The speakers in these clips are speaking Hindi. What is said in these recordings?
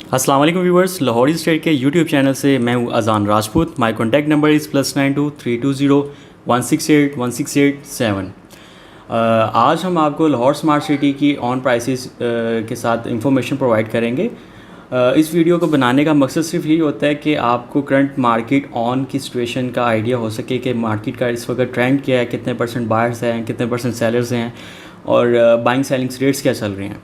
अस्सलाम वालेकुम व्यूवर्स, लाहौरी स्टेट के यूट्यूब चैनल से मैं हूँ अजान Rajput. My contact number is +92-320-168-168-7। आज हम आपको लाहौर स्मार्ट सिटी की ऑन प्राइसेस के साथ इंफॉर्मेशन प्रोवाइड करेंगे। इस वीडियो को बनाने का मकसद सिर्फ यही होता है कि आपको करंट मार्केट ऑन की सिचुएशन का आइडिया हो सके कि मार्केट का इस वक्त ट्रेंड क्या है, कितने परसेंट बायर्स हैं, कितने परसेंट सेलर्स हैं और बाइंग सेलिंग रेट्स क्या चल रहे हैं।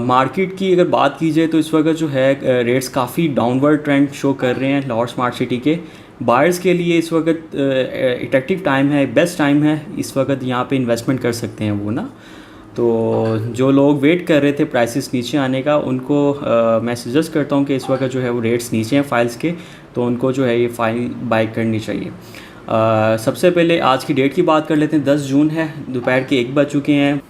मार्केट की अगर बात की जाए तो इस वक्त जो है रेट्स काफ़ी डाउनवर्ड ट्रेंड शो कर रहे हैं लाहौर स्मार्ट सिटी के। बायर्स के लिए इस वक्त अट्रैक्टिव टाइम है, बेस्ट टाइम है इस वक्त यहाँ पे इन्वेस्टमेंट कर सकते हैं वो ना। तो जो लोग वेट कर रहे थे प्राइसेस नीचे आने का, उनको मैं सजेस्ट करता हूँ कि इस वक्त जो है वो रेट्स नीचे हैं फाइल्स के, तो उनको जो है ये फाइल बाय करनी चाहिए। सबसे पहले आज की डेट की बात कर लेते हैं। 10 जून है, दोपहर के 1 बज चुके हैं।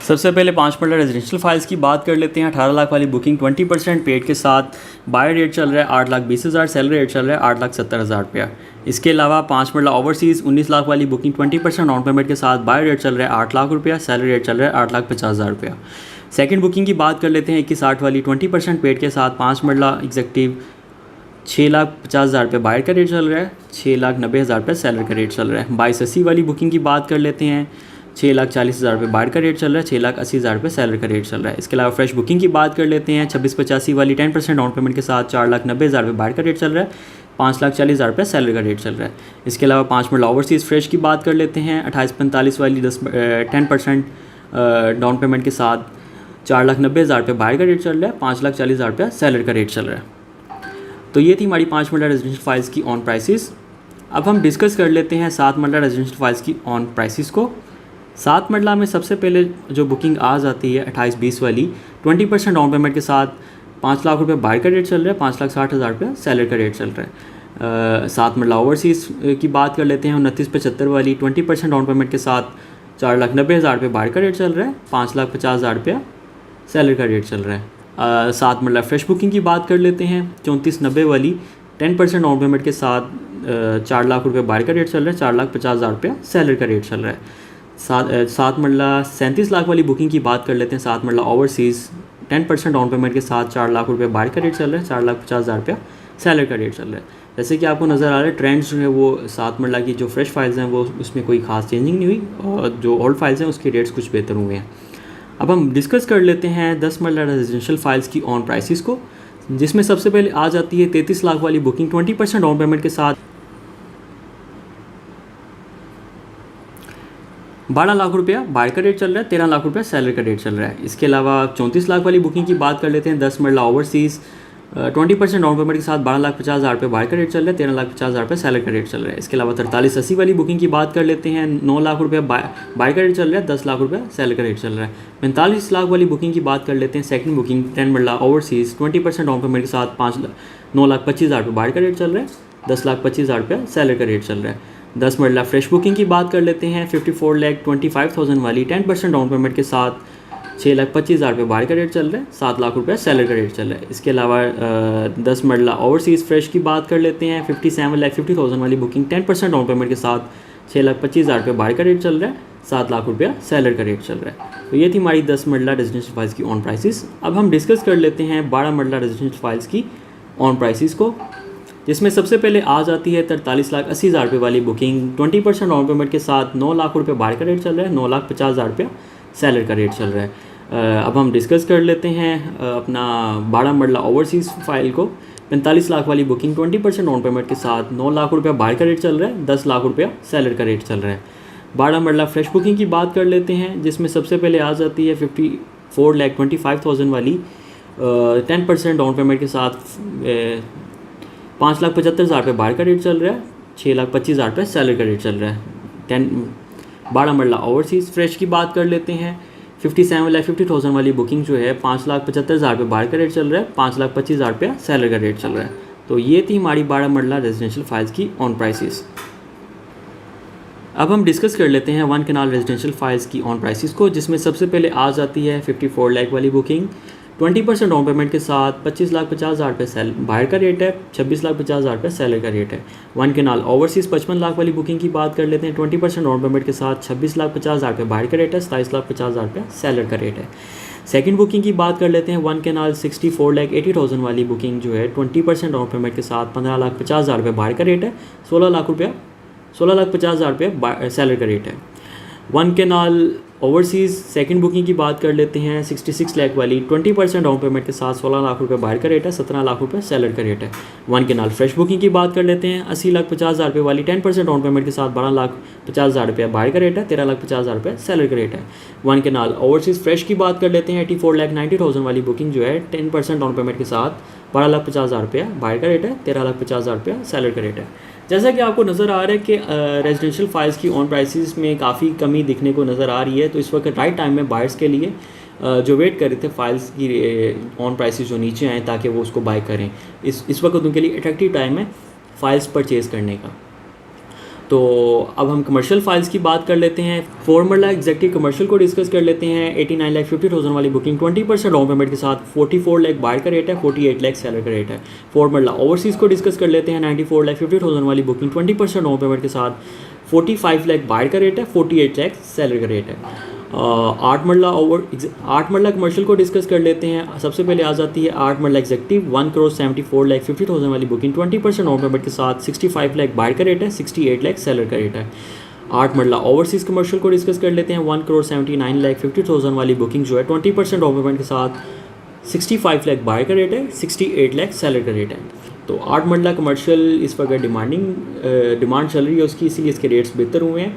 सबसे पहले 5 मरला रेजिडेंशियल फाइल्स की बात कर लेते हैं। 18 लाख वाली बुकिंग 20% पेड के साथ बायर रेट चल रहा है 8,20,000, सेलर रेट चल रहा है 8,70,000 रुपया। इसके अलावा 5 मरला ओवरसीज़ 19 लाख वाली बुकिंग 20% ऑन पेमेंट के साथ बायर रेट चल रहा है 8 लाख रुपया, सेलर रेट चल रहा है 8,50,000 रुपया। सेकंड बुकिंग की बात कर लेते हैं 21/8 वाली 20% पेड के साथ 5 मरला एग्जेक्टिव 6,50,000 रुपये बायर का रेट चल रहा है, 6,90,000 रुपये सेलर का रेट चल रहा है। 22/80 वाली बुकिंग की बात कर लेते हैं। 6,40,000 रुपये बायर का रेट चल रहा है, 6,80,000 रुपये सेलर का रेट चल रहा है। इसके अलावा फ्रेश बुकिंग की बात कर लेते हैं। 26/85 वाली 10% डाउन पेमेंट के साथ 4,90,000 रुपये बायर का रेट चल रहा है, 5,40,000 रुपये सेलर का रेट चल रहा है। इसके अलावा 5 मरला ओवरसीज़ फ्रेश की बात कर लेते हैं। 28/45 वाली 10% डाउन पेमेंट के साथ 4,90,000 रुपये बायर का रेट चल रहा है, 5,40,000 रुपये सेलर का रेट चल रहा है। तो ये थी हमारी 5 मरला रेजिडेंशियल फाइल्स की ऑन प्राइसेस। अब हम डिस्कस कर लेते हैं 7 मरला रेजिडेंशियल फाइल्स की ऑन प्राइसेस को। 7 मरला में सबसे पहले जो बुकिंग आज आती है 28-20 वाली 20% डाउन पेमेंट के साथ 5 लाख रुपये बायर का रेट चल रहा है, 5,60,000 रुपये सेलर का रेट चल रहा है। 7 मरला ओवरसीज़ की बात कर लेते हैं। 29/75 वाली 20% डाउन पेमेंट के साथ 4,90,000 रुपये बायर का रेट चल रहा है, 5,50,000 रुपये सेलर का रेट चल रहा है। 7 मरला फ्रेश बुकिंग की बात कर लेते हैं। 3490 वाली 10% डाउन पेमेंट के साथ 4 लाख रुपये बायर का रेट चल रहा है, 4,50,000 रुपये सेलर का रेट चल रहा है। 7 मरला 37 लाख वाली बुकिंग की बात कर लेते हैं। 7 मरला ओवरसीज़ 10% डाउन पेमेंट के साथ 4 लाख रुपये बायर का रेट चल रहा है, 4,50,000 रुपया सेलर का रेट चल रहा है। जैसे कि आपको नज़र आ रहा है ट्रेंड्स जो है वो 7 मरला की जो फ्रेश फाइल्स हैं वो उसमें कोई खास चेंजिंग नहीं हुई, और जो ओल्ड फाइल्स हैं उसके रेट्स कुछ बेहतर हुए हैं। अब हम डिस्कस कर लेते हैं 10 मरला रेजिडेंशियल फाइल्स की ऑन प्राइसेस को, जिसमें सबसे पहले आ जाती है 33 लाख वाली बुकिंग 20% डाउन पेमेंट के साथ 12 लाख रुपया बायर का रेट चल रहा है, 13 लाख रुपया सेलर का रेट चल रहा है। इसके अलावा 34 लाख वाली बुकिंग की बात कर लेते हैं। 10 मरला ओवरसीज़ 20% डाउन पेमेंट के साथ 12,50,000 रुपये बायर का रेट चल रहा है, 13,50,000 रुपये सेलर का रेट चल रहा है। इसके अलावा 4380 वाली बुकिंग की बात कर लेते हैं। 9 लाख रुपये बायर का रेट चल रहा है, 10 लाख रुपये सेलर का रेट चल रहा है। 45 लाख वाली बुकिंग की बात कर लेते हैं। सेकंड बुकिंग 10 मरला ओवरसीज़ 20% डाउन पेमेंट के साथ 9,25,000 रुपये बायर का रेट चल रहा है, 10,25,000 रुपये सेलर का रेट चल रहा है। 10 मरला फ्रेश बुकिंग की बात कर लेते हैं। 54,25,000 वाली 10% डाउन पेमेंट के साथ 6,25,000 रुपये बायर का रेट चल रहा है, 7 लाख रुपये सेलर का रेट चल रहा है। इसके अलावा 10 मरला ओवरसीज़ फ्रेश की बात कर लेते हैं। 57,50,000 वाली बुकिंग 10% डाउन पेमेंट के साथ 6,25,000 रुपये बायर का रेट चल रहा है, 7 लाख रुपया सेलर का रेट चल रहा है। तो ये थी हमारी 10 मरला रेजिडेंशियल फाइल्स की ऑन प्राइसेस। अब हम डिस्कस कर लेते हैं 12 मरला रेजिडेंशियल फाइल्स की ऑन प्राइसेस को, जिसमें सबसे पहले आ जाती है 43,80,000 रुपये वाली बुकिंग 20% डाउन पेमेंट के साथ 9 लाख रुपये बायर का रेट चल रहा है, 9,50,000 रुपया सेलर का रेट चल रहा है। अब हम डिस्कस कर लेते हैं अपना 12 मरला ओवरसीज़ फाइल को। 45 लाख वाली बुकिंग 20% डाउन पेमेंट के साथ 9 लाख रुपया बायर का रेट चल रहा है, 10 लाख रुपया सेलर का रेट चल रहा है। 12 मरला फ्रेश बुकिंग की बात कर लेते हैं, जिसमें सबसे पहले आ जाती है 54,25,000 वाली 10% डाउन पेमेंट के साथ 5,75,000 रुपये बायर का रेट चल रहा है, 6,25,000 रुपये सेलर का रेट चल रहा है। 12 मरला ओवरसीज़ फ्रेश की बात कर लेते हैं। 57,50,000 वाली बुकिंग जो है 5,75,000 रुपये बायर का रेट चल रहा है, 5,25,000 रुपया सेलर का रेट चल रहा है। तो ये थी हमारी 12 मरला रेजिडेंशियल फाइल्स की ऑन प्राइसेस। अब हम डिस्कस कर लेते हैं 1 कनाल रेजिडेंशियल फाइल्स की ऑन प्राइसेस को, जिसमें सबसे पहले आ जाती है 54 लाख वाली बुकिंग 20% डाउन पेमेंट के साथ 25,50,000 रुपये सेल बायर का रेट है, 26,50,000 रुपये सेलर का रेट है। 1 कनाल ओवरसीज़ 55 लाख वाली बुकिंग की बात कर लेते हैं। 20% डाउन पेमेंट के साथ 26,50,000 रुपये बायर का रेट है, 27,50,000 रुपये सेलर का रेट है। सेकंड बुकिंग की बात कर लेते हैं। 1 कैनाल 64,80,000 वाली बुकिंग जो है 20% डाउन पेमेंट के साथ 15,50,000 रुपये बाहर का रेट है, 16,50,000 रुपये सेलर का रेट है। 1 कैनाल ओवरसीज़ सेकंड बुकिंग की बात कर लेते हैं। 66 लाख वाली 20% डाउन पेमेंट के साथ 16 लाख रुपये बाहर का रेट है, 17 लाख रुपये सेलर का रेट है। 1 कैनाल फ्रेश बुकिंग की बात कर लेते हैं। 80,50,000 रुपये वाली 10% डाउन पेमेंट के साथ 12,50,000 रुपये बाहर का रेट है, 13,50,000 रुपये सेलर का रेट है। 1 कैनाल ओवरसीज़ फ्रेश की बात कर लेते हैं। 84,90,000 वाली बुकिंग जो है 10% डाउन पेमेंट के साथ 12,50,000 रुपये बाहर का रेट है, 13,50,000 रुपये सेलर का रेट है। जैसा कि आपको नज़र आ रहा है कि रेजिडेंशियल फाइल्स की ऑन प्राइसेस में काफ़ी कमी दिखने को नज़र आ रही है, तो इस वक्त राइट टाइम में बायर्स के लिए जो वेट कर रहे थे फाइल्स की ऑन प्राइसेस जो नीचे आएँ ताकि वो उसको बाय करें, इस वक्त उनके लिए अट्रैक्टिव टाइम है फाइल्स परचेज़ करने का। तो अब हम कमर्शियल फाइल्स की बात कर लेते हैं। फॉर्मूला एग्जेक्टिव कमर्शियल को डिस्कस कर लेते हैं। 89,50,000 वाली बुकिंग 20% डाउन पेमेंट के साथ 44 लाख बायर का रेट है, 48 लाख सेलर का रेट है। फॉर्मूला ओवरसीज़ को डिस्कस कर लेते हैं। 94,50,000 वाली बुकिंग 20% डाउन पेमेंट के साथ 45 लाख बायर का रेट है, 48 लाख सेलर का रेट है। 8 मरला कमर्शियल को डिस्कस कर लेते हैं। सबसे पहले आ जाती है 8 मरला एग्जेक्टिव 1,74,50,000 वाली बुकिंग 20% डाउन पेमेंट के साथ 65 लाख बायर का रेट है, 68 लाख सेलर का रेट है। 8 मरला ओवरसीज़ कमर्शियल को डिस्कस कर लेते हैं। 1,79,50,000 वाली बुकिंग जो है 20% डाउन पेमेंट के साथ 65 लाख बायर का रेट है, 68 लाख सेलर का रेट है। तो 8 मरला कमर्शियल इस वक्त डिमांड चल रही है उसकी, इसीलिए इसके रेट्स बेहतर हुए हैं।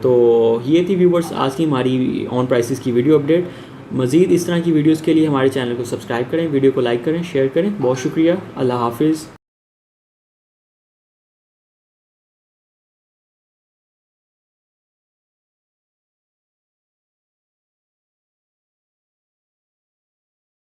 तो ये थी व्यूवर्स आज की हमारी ऑन प्राइसेस की वीडियो अपडेट। मज़ीद इस तरह की वीडियोस के लिए हमारे चैनल को सब्सक्राइब करें, वीडियो को लाइक करें, शेयर करें। बहुत शुक्रिया। अल्लाह हाफिज़।